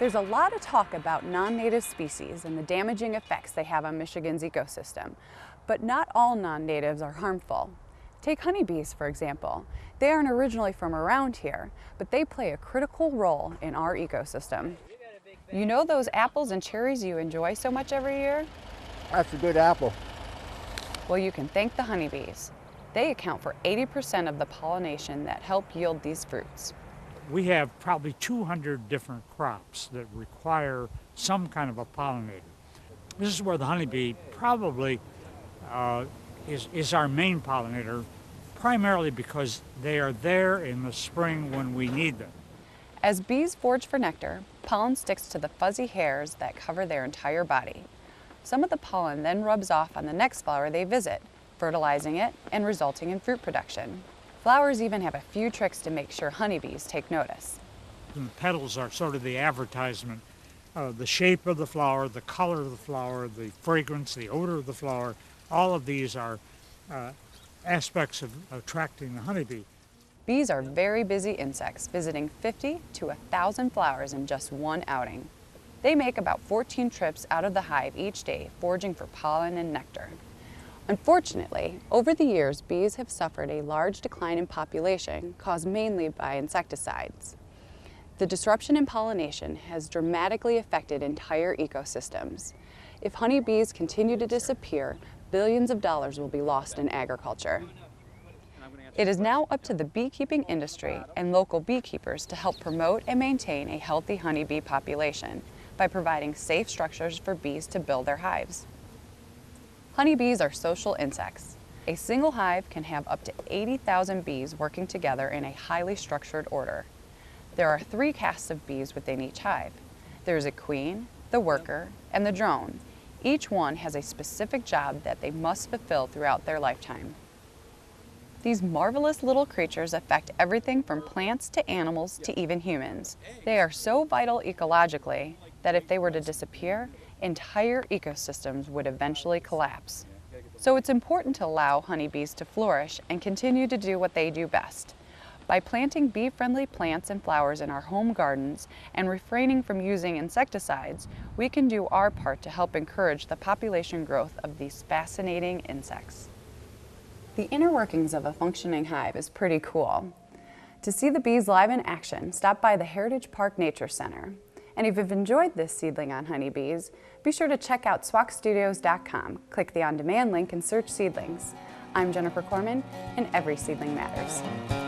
There's a lot of talk about non-native species and the damaging effects they have on Michigan's ecosystem, but not all non-natives are harmful. Take honeybees, for example. They aren't originally from around here, but they play a critical role in our ecosystem. You know those apples and cherries you enjoy so much every year? That's a good apple. Well, you can thank the honeybees. They account for 80% of the pollination that help yield these fruits. We have probably 200 different crops that require some kind of a pollinator. This is where the honeybee probably is our main pollinator, primarily because they are there in the spring when we need them. As bees forage for nectar, pollen sticks to the fuzzy hairs that cover their entire body. Some of the pollen then rubs off on the next flower they visit, fertilizing it and resulting in fruit production. Flowers even have a few tricks to make sure honeybees take notice. And the petals are sort of the advertisement. The shape of the flower, the color of the flower, the fragrance, the odor of the flower, all of these are aspects of attracting the honeybee. Bees are very busy insects, visiting 50 to 1,000 flowers in just one outing. They make about 14 trips out of the hive each day, foraging for pollen and nectar. Unfortunately, over the years, bees have suffered a large decline in population caused mainly by insecticides. The disruption in pollination has dramatically affected entire ecosystems. If honeybees continue to disappear, billions of dollars will be lost in agriculture. It is now up to the beekeeping industry and local beekeepers to help promote and maintain a healthy honeybee population by providing safe structures for bees to build their hives. Honeybees are social insects. A single hive can have up to 80,000 bees working together in a highly structured order. There are 3 castes of bees within each hive. There is a queen, the worker, and the drone. Each one has a specific job that they must fulfill throughout their lifetime. These marvelous little creatures affect everything from plants to animals to even humans. They are so vital ecologically that if they were to disappear, entire ecosystems would eventually collapse. So it's important to allow honeybees to flourish and continue to do what they do best. By planting bee-friendly plants and flowers in our home gardens and refraining from using insecticides, we can do our part to help encourage the population growth of these fascinating insects. The inner workings of a functioning hive is pretty cool. To see the bees live in action, stop by the Heritage Park Nature Center. And if you've enjoyed this seedling on honeybees, be sure to check out swakstudios.com. Click the on-demand link and search Seedlings. I'm Jennifer Corman, and every seedling matters.